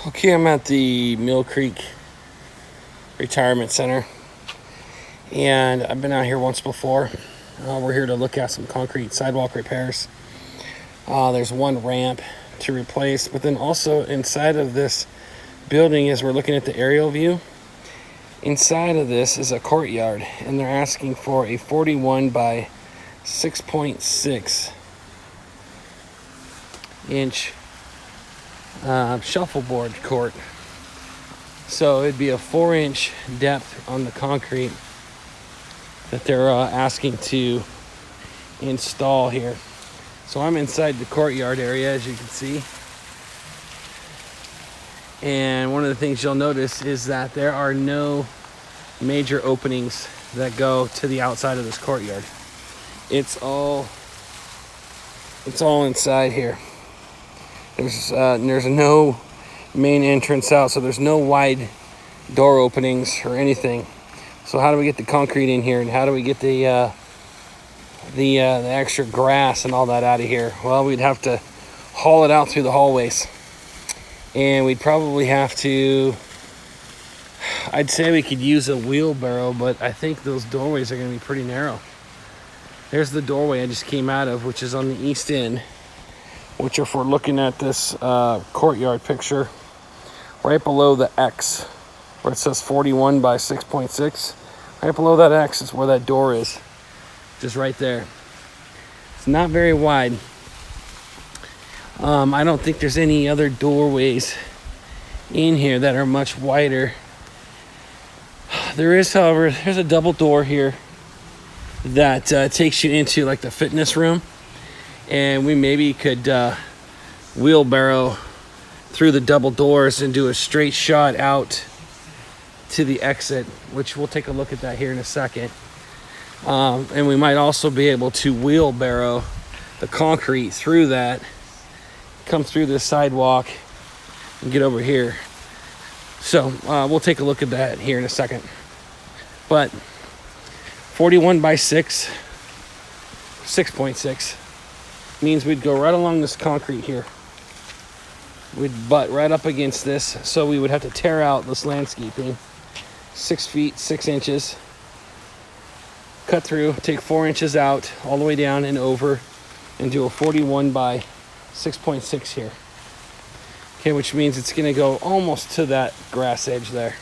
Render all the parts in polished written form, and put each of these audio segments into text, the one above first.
Okay, I'm at the Mill Creek Retirement Center, and I've been out here once before. We're here to look at some concrete sidewalk repairs. There's one ramp to replace, but then also inside of this building, as we're looking at the aerial view, inside of this is a courtyard, and they're asking for a 41 by 6.6 inch shuffleboard court. So it'd be a 4-inch depth on the concrete that they're asking to install here. So I'm inside the courtyard area, as you can see. And one of the things you'll notice is that there are no major openings that go to the outside of this courtyard. It's all inside here. There's no main entrance out, so there's no wide door openings or anything. So how do we get the concrete in here, and how do we get the extra grass and all that out of here? Well, we'd have to haul it out through the hallways, and we'd probably have to, I'd say we could use a wheelbarrow, but I think those doorways are going to be pretty narrow. There's the doorway I just came out of, which is on the east end, which, if we're looking at this courtyard picture, right below the X, where it says 41 by 6.6, right below that X is where that door is, just right there. It's not very wide. I don't think there's any other doorways in here that are much wider. There is, however, there's a double door here that takes you into like the fitness room, and we maybe could wheelbarrow through the double doors and do a straight shot out to the exit, which we'll take a look at that here in a second. And we might also be able to wheelbarrow the concrete through that, come through this sidewalk, and get over here. So we'll take a look at that here in a second. But 41 by 6.6 means we'd go right along this concrete here. We'd butt right up against this, so we would have to tear out this landscaping 6 feet 6 inches, cut through, take 4 inches out all the way down and over, and do a 41 by 6.6 here. Okay, which means it's going to go almost to that grass edge there.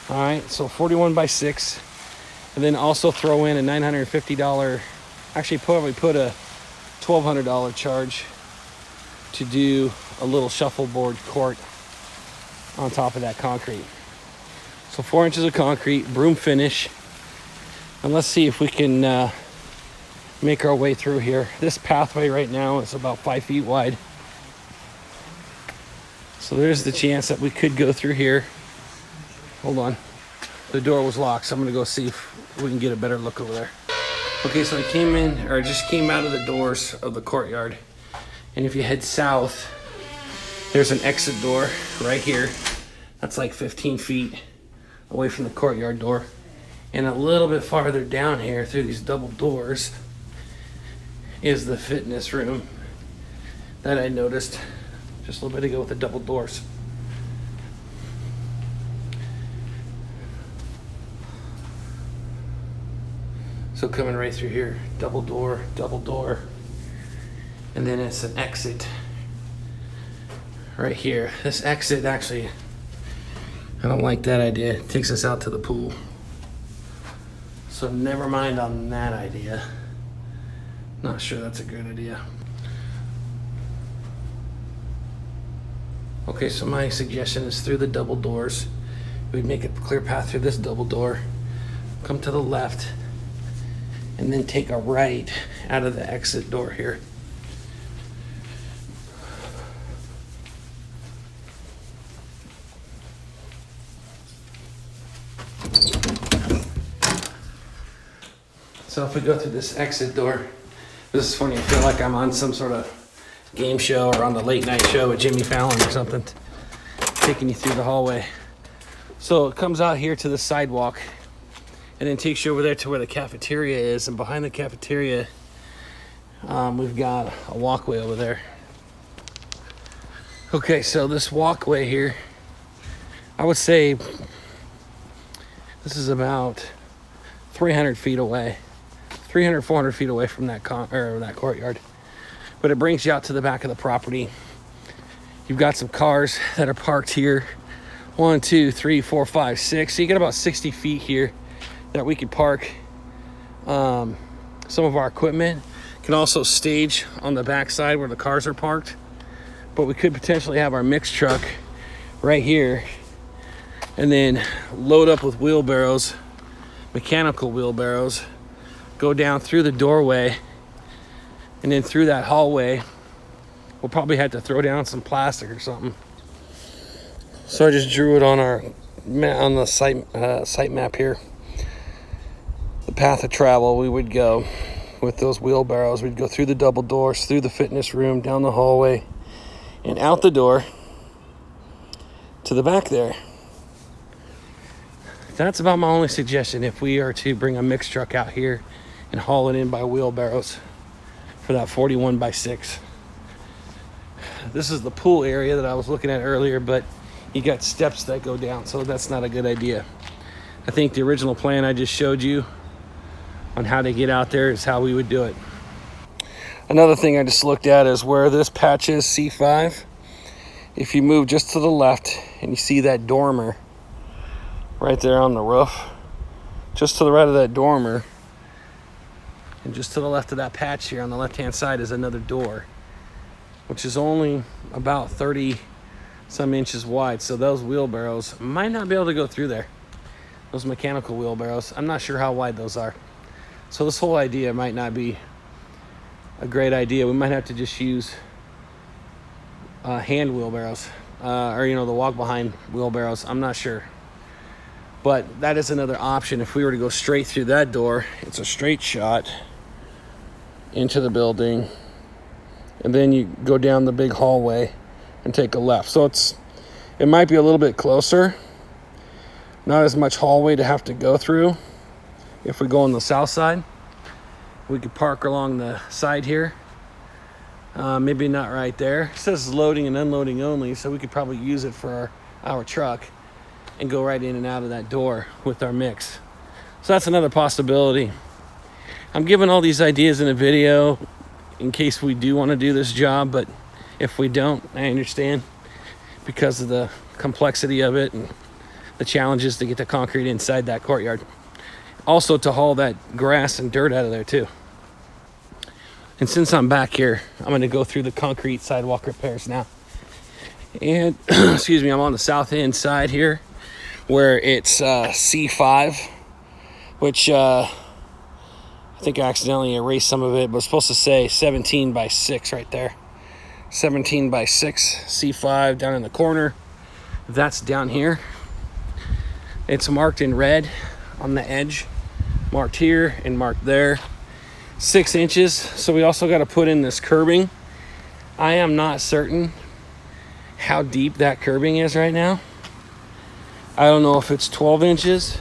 All right, so 41 by 6, and then also throw in a $950, actually probably put a $1,200 charge to do a little shuffleboard court on top of that concrete. So 4 inches of concrete, broom finish, and let's see if we can make our way through here. This pathway right now is about 5 feet wide, so there's the chance that we could go through here. Hold on, the door was locked, so I'm gonna go see if we can get a better look over there. Okay, so I just came out of the doors of the courtyard, and if you head south, there's an exit door right here. That's like 15 feet away from the courtyard door. And a little bit farther down here through these double doors is the fitness room that I noticed just a little bit ago with the double doors. So coming right through here, double door, and then it's an exit right here. This exit, actually, I don't like that idea. It takes us out to the pool. So never mind on that idea. Not sure that's a good idea. Okay, so my suggestion is through the double doors. We'd make a clear path through this double door, come to the left, and then take a right out of the exit door here. So if we go through this exit door, this is funny, I feel like I'm on some sort of game show or on the late night show with Jimmy Fallon or something, taking you through the hallway. So it comes out here to the sidewalk, and then takes you over there to where the cafeteria is, and behind the cafeteria, we've got a walkway over there. Okay, so this walkway here, I would say this is about 300 feet away, 300, 400 feet away from that that courtyard. But it brings you out to the back of the property. You've got some cars that are parked here. 1, 2, 3, 4, 5, 6. So you got about 60 feet here that we could park some of our equipment. Can also stage on the backside where the cars are parked. But we could potentially have our mix truck right here and then load up with wheelbarrows, mechanical wheelbarrows, go down through the doorway, and then through that hallway. We'll probably have to throw down some plastic or something. So I just drew it on the site map here. The path of travel we would go with those wheelbarrows. We'd go through the double doors, through the fitness room, down the hallway, and out the door to the back there. That's about my only suggestion if we are to bring a mix truck out here and haul it in by wheelbarrows for that 41 by 6. This is the pool area that I was looking at earlier, but you got steps that go down, so that's not a good idea. I think the original plan I just showed you on how to get out there is how we would do it. Another thing I just looked at is where this patch is, C5. If you move just to the left and you see that dormer right there on the roof, just to the right of that dormer and just to the left of that patch here on the left hand side is another door, which is only about 30 some inches wide. So those wheelbarrows might not be able to go through there. Those mechanical wheelbarrows, I'm not sure how wide those are. So this whole idea might not be a great idea. We might have to just use hand wheelbarrows or the walk behind wheelbarrows. I'm not sure, but that is another option. If we were to go straight through that door, it's a straight shot into the building, and then you go down the big hallway and take a left. So it might be a little bit closer, not as much hallway to have to go through. If we go on the south side, we could park along the side here. Maybe not right there. It says loading and unloading only, so we could probably use it for our truck and go right in and out of that door with our mix. So that's another possibility. I'm giving all these ideas in a video in case we do want to do this job, but if we don't, I understand, because of the complexity of it and the challenges to get the concrete inside that courtyard. Also to haul that grass and dirt out of there too. And since I'm back here, I'm going to go through the concrete sidewalk repairs now. And excuse me, I'm on the south end side here where it's C5, which I think I accidentally erased some of it, but it's supposed to say 17 by 6 right there. 17 by 6 C5 down in the corner. That's down here. It's marked in red on the edge, marked here and marked there. 6 inches. So we also got to put in this curbing. I am not certain how deep that curbing is right now. I don't know if it's 12 inches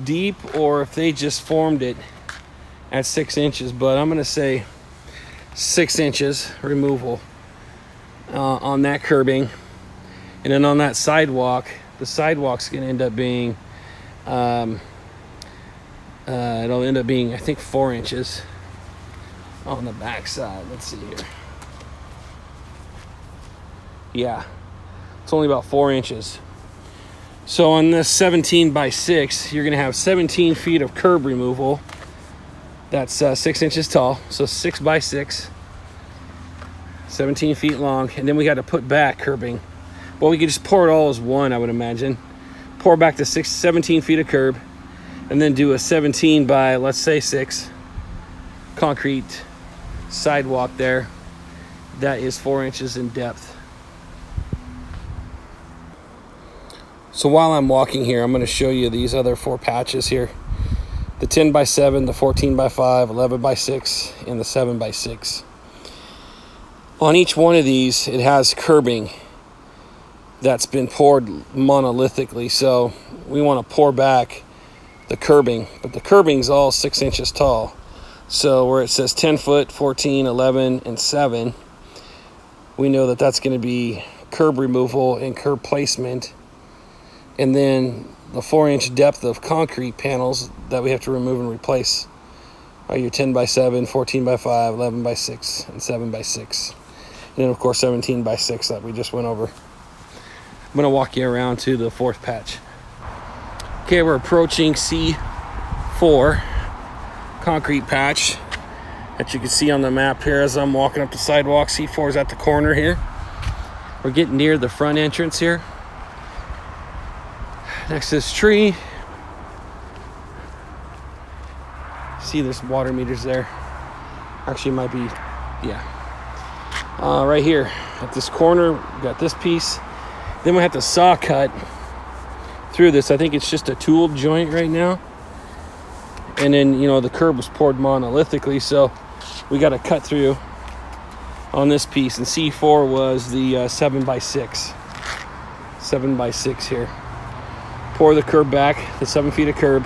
deep or if they just formed it at 6 inches, but I'm going to say 6 inches removal on that curbing. And then on that sidewalk, the sidewalk's going to end up being it'll end up being, I think, 4 inches on the back side. Let's see here. Yeah, it's only about 4 inches. So on this 17 by 6, you're going to have 17 feet of curb removal. That's 6 inches tall, so 6 by 6, 17 feet long. And then we got to put back curbing. Well, we could just pour it all as one, I would imagine. Pour back to 17 feet of curb, and then do a 17 by, let's say, 6 concrete sidewalk there. That is 4 inches in depth. So while I'm walking here, I'm going to show you these other 4 patches here. The 10 by 7, the 14 by 5, 11 by 6, and the 7 by 6. On each one of these, it has curbing that's been poured monolithically. So we want to pour back the curbing, but the curbing's all 6 inches tall. So where it says 10 foot, 14, 11, and 7, we know that that's going to be curb removal and curb placement. And then the 4-inch depth of concrete panels that we have to remove and replace are your 10 by 7, 14 by 5, 11 by 6, and 7 by 6. And then, of course, 17 by 6 that we just went over. I'm going to walk you around to the fourth patch. Okay, we're approaching C4 concrete patch that you can see on the map here as I'm walking up the sidewalk. C4 is at the corner here. We're getting near the front entrance here. Next to this tree. See, there's water meters there. Actually, it might be, yeah. Right here at this corner, we got this piece. Then we have to saw cut through this. I think it's just a tooled joint right now. And then, you know, the curb was poured monolithically, so we got to cut through on this piece. And C4 was the 7 by 6. 7 by 6 here. Pour the curb back, the 7 feet of curb,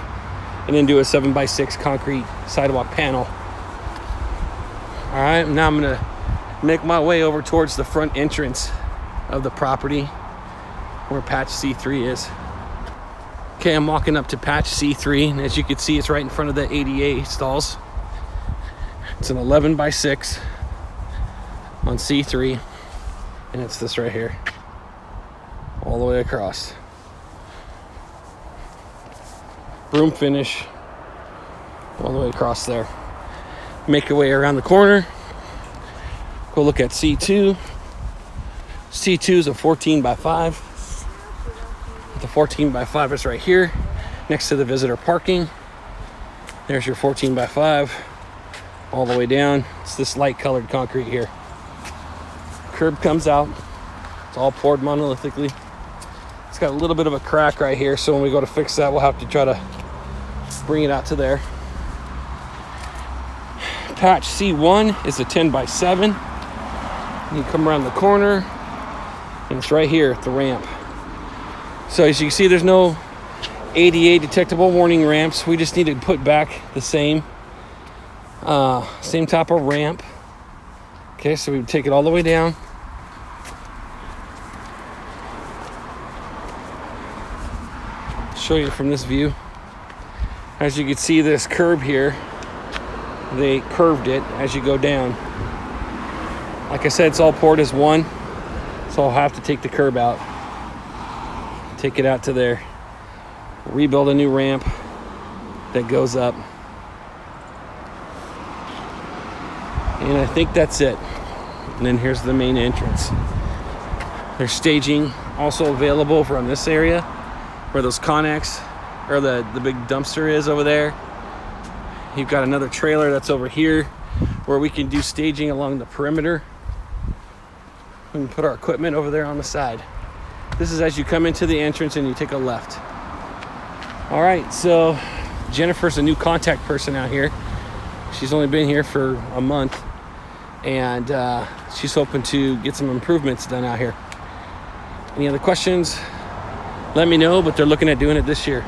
and then do a 7 by 6 concrete sidewalk panel. All right, now I'm gonna make my way over towards the front entrance of the property where patch C3 is. Okay, I'm walking up to patch C3, and as you can see, it's right in front of the ADA stalls. It's an 11 by 6 on C3, and it's this right here, all the way across. Broom finish all the way across there. Make your way around the corner. Go look at C2. C2 is a 14 by 5. The 14 by 5 is right here next to the visitor parking. There's your 14 by 5 all the way down. It's this light colored concrete here. Curb comes out. It's all poured monolithically. It's got a little bit of a crack right here, so when we go to fix that, we'll have to try to bring it out to there. Patch C1 is a 10 by 7. You come around the corner, and it's right here at the ramp. So as you can see, there's no ADA detectable warning ramps. We just need to put back the same type of ramp. Okay, so we would take it all the way down. Show you from this view. As you can see, this curb here, they curved it as you go down. Like I said, it's all poured as one, so I'll have to take the curb out. Take it out to there. Rebuild a new ramp that goes up. And I think that's it. And then here's the main entrance. There's staging also available from this area where those Connex or the big dumpster is over there. You've got another trailer that's over here where we can do staging along the perimeter. We can put our equipment over there on the side. This is as you come into the entrance and you take a left. All right, so Jennifer's a new contact person out here. She's only been here for a month, and she's hoping to get some improvements done out here. Any other questions? Let me know, but they're looking at doing it this year.